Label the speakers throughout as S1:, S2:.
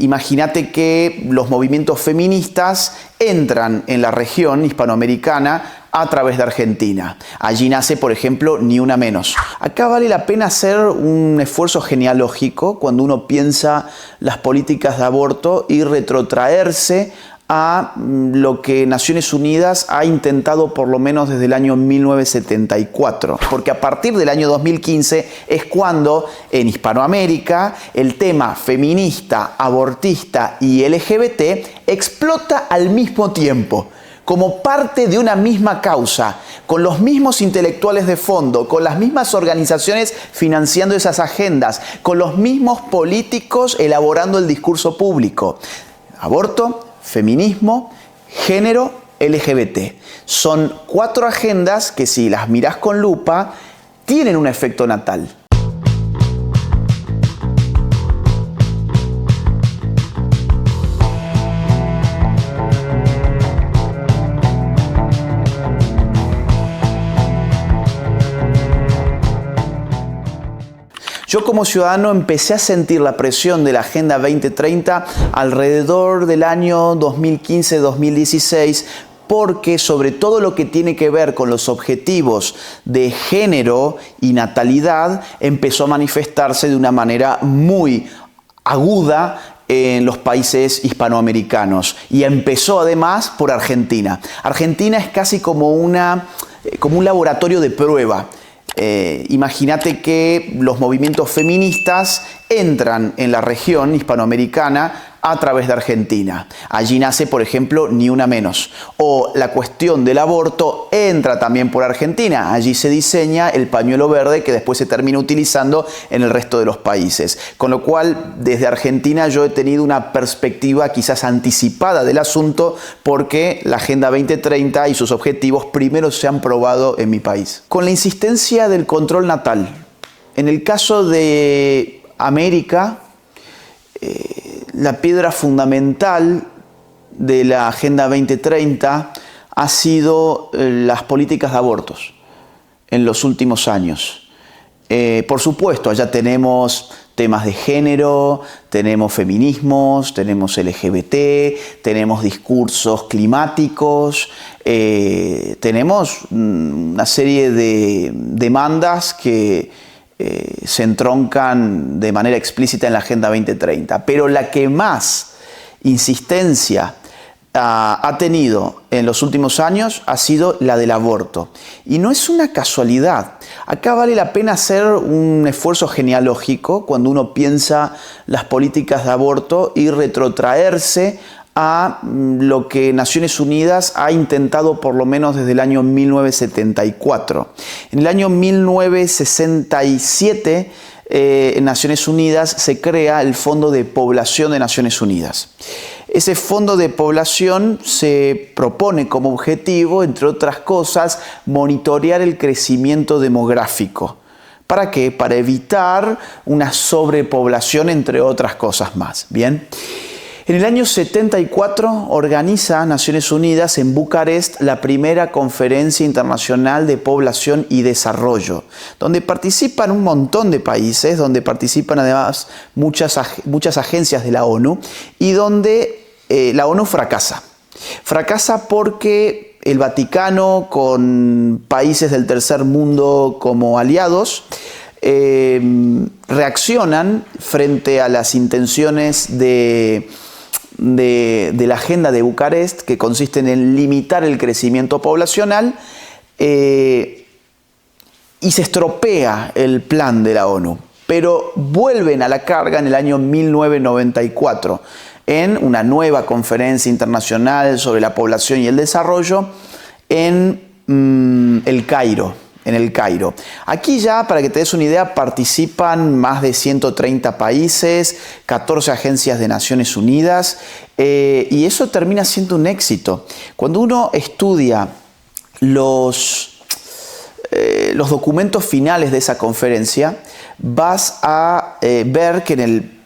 S1: Imagínate que los movimientos feministas entran en la región hispanoamericana a través de Argentina. Allí nace, por ejemplo, Ni Una Menos. Acá vale la pena hacer un esfuerzo genealógico cuando uno piensa las políticas de aborto y retrotraerse a lo que Naciones Unidas ha intentado por lo menos desde el año 1974. Porque a partir del año 2015 es cuando en Hispanoamérica el tema feminista, abortista y LGBT explota al mismo tiempo, como parte de una misma causa, con los mismos intelectuales de fondo, con las mismas organizaciones financiando esas agendas, con los mismos políticos elaborando el discurso público. Aborto, feminismo, género, LGBT. Son 4 agendas que, si las mirás con lupa, tienen un efecto natal. Yo como ciudadano empecé a sentir la presión de la Agenda 2030 alrededor del año 2015-2016, porque sobre todo lo que tiene que ver con los objetivos de género y natalidad empezó a manifestarse de una manera muy aguda en los países hispanoamericanos, y empezó además por Argentina. Argentina es casi como un laboratorio de prueba. Imagínate que los movimientos feministas entran en la región hispanoamericana a través de Argentina. Allí nace, por ejemplo, Ni Una Menos. O la cuestión del aborto entra también por Argentina. Allí se diseña el pañuelo verde que después se termina utilizando en el resto de los países. Con lo cual, desde Argentina yo he tenido una perspectiva quizás anticipada del asunto, porque la Agenda 2030 y sus objetivos primero se han probado en mi país. Con la insistencia del control natal. En el caso de América, la piedra fundamental de la Agenda 2030 ha sido las políticas de abortos en los últimos años. Por supuesto, allá tenemos temas de género, tenemos feminismos, tenemos LGBT, tenemos discursos climáticos, tenemos una serie de demandas que se entroncan de manera explícita en la Agenda 2030. Pero la que más insistencia ha tenido en los últimos años ha sido la del aborto. Y no es una casualidad. Acá vale la pena hacer un esfuerzo genealógico cuando uno piensa las políticas de aborto y retrotraerse a lo que Naciones Unidas ha intentado por lo menos desde el año 1974. En el año 1967, en Naciones Unidas se crea el Fondo de Población de Naciones Unidas. Ese Fondo de Población se propone como objetivo, entre otras cosas, monitorear el crecimiento demográfico. ¿Para qué? Para evitar una sobrepoblación, entre otras cosas más. ¿Bien? En el año 74 organiza Naciones Unidas en Bucarest la primera Conferencia Internacional de Población y Desarrollo, donde participan un montón de países, donde participan además muchas agencias de la ONU, y donde la ONU fracasa. Fracasa porque el Vaticano, con países del tercer mundo como aliados, reaccionan frente a las intenciones de la Agenda de Bucarest, que consisten en limitar el crecimiento poblacional, y se estropea el plan de la ONU. Pero vuelven a la carga en el año 1994, en una nueva conferencia internacional sobre la población y el desarrollo en El Cairo. En El Cairo. Aquí ya, para que te des una idea, participan más de 130 países, 14 agencias de Naciones Unidas, y eso termina siendo un éxito. Cuando uno estudia los documentos finales de esa conferencia, vas a ver que en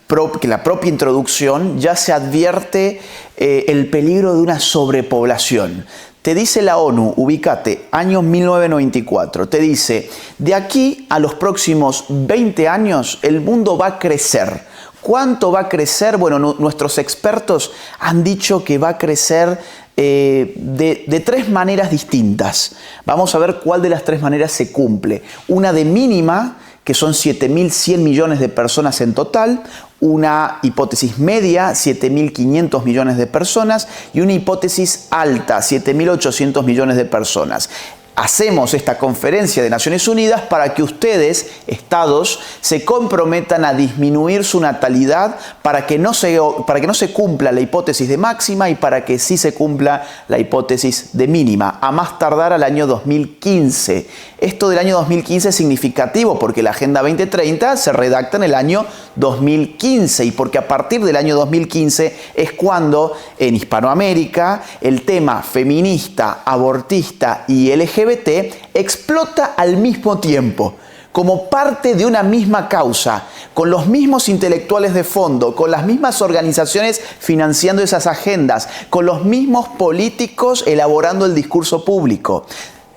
S1: la propia introducción ya se advierte el peligro de una sobrepoblación. Te dice la ONU, ubícate, año 1994, te dice, de aquí a los próximos 20 años el mundo va a crecer ¿Cuánto va a crecer? Bueno, nuestros expertos han dicho que va a crecer de tres maneras distintas. Vamos a ver cuál de las tres maneras se cumple. Una de mínima, que son 7.100 millones de personas en total, una hipótesis media, 7.500 millones de personas, y una hipótesis alta, 7.800 millones de personas. Hacemos esta conferencia de Naciones Unidas para que ustedes, estados, se comprometan a disminuir su natalidad para que no se cumpla la hipótesis de máxima y para que sí se cumpla la hipótesis de mínima, a más tardar al año 2015. Esto del año 2015 es significativo porque la Agenda 2030 se redacta en el año 2015 y porque a partir del año 2015 es cuando en Hispanoamérica el tema feminista, abortista y LGBT explota al mismo tiempo, como parte de una misma causa, con los mismos intelectuales de fondo, con las mismas organizaciones financiando esas agendas, con los mismos políticos elaborando el discurso público.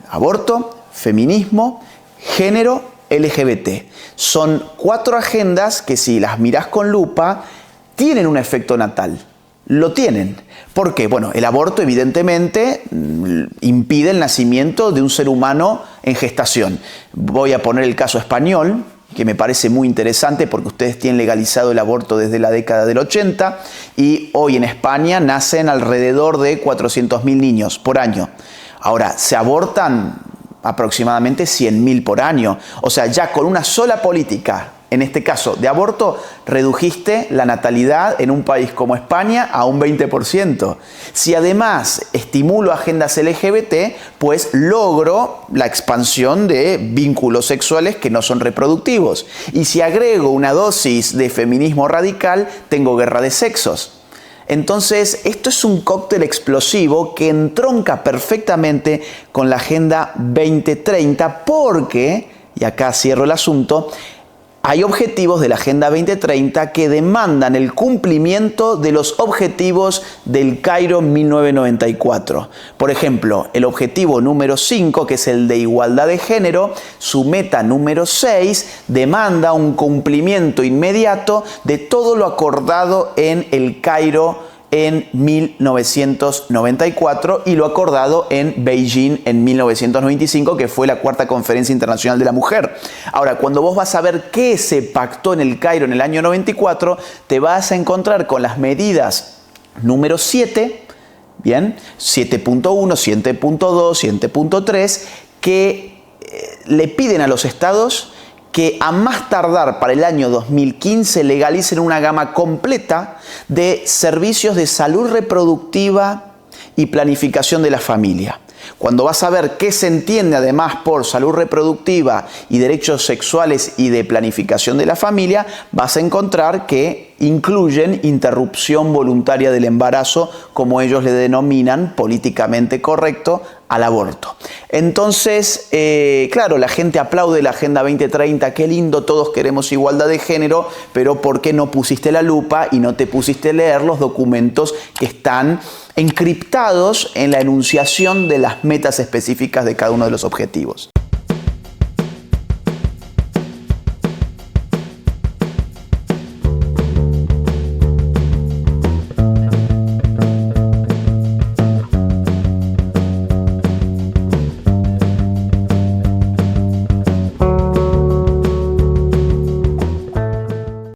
S1: Aborto, feminismo, género, LGBT. Son 4 agendas que si las mirás con lupa, tienen un efecto natal. Lo tienen. ¿Por qué? Bueno, el aborto evidentemente impide el nacimiento de un ser humano en gestación. Voy a poner el caso español, que me parece muy interesante porque ustedes tienen legalizado el aborto desde la década del 80 y hoy en España nacen alrededor de 400.000 niños por año. Ahora, se abortan aproximadamente 100.000 por año. O sea, ya con una sola política, en este caso de aborto, redujiste la natalidad en un país como España a un 20%. Si además estimulo agendas LGBT, pues logro la expansión de vínculos sexuales que no son reproductivos. Y si agrego una dosis de feminismo radical, tengo guerra de sexos. Entonces, esto es un cóctel explosivo que entronca perfectamente con la Agenda 2030 porque, y acá cierro el asunto, hay objetivos de la Agenda 2030 que demandan el cumplimiento de los objetivos del Cairo 1994. Por ejemplo, el objetivo número 5, que es el de igualdad de género, su meta número 6 demanda un cumplimiento inmediato de todo lo acordado en el Cairo en 1994 y lo acordado en Beijing en 1995, que fue la 4ª Conferencia Internacional de la Mujer. Ahora, cuando vos vas a ver qué se pactó en el Cairo en el año 94, te vas a encontrar con las medidas número 7, bien, 7.1, 7.2, 7.3, que le piden a los estados que a más tardar para el año 2015 legalicen una gama completa de servicios de salud reproductiva y planificación de la familia. Cuando vas a ver qué se entiende además por salud reproductiva y derechos sexuales y de planificación de la familia, vas a encontrar que incluyen interrupción voluntaria del embarazo, como ellos le denominan políticamente correcto, al aborto. Entonces, claro, la gente aplaude la Agenda 2030, qué lindo, todos queremos igualdad de género, pero ¿por qué no pusiste la lupa y no te pusiste a leer los documentos que están encriptados en la enunciación de las metas específicas de cada uno de los objetivos?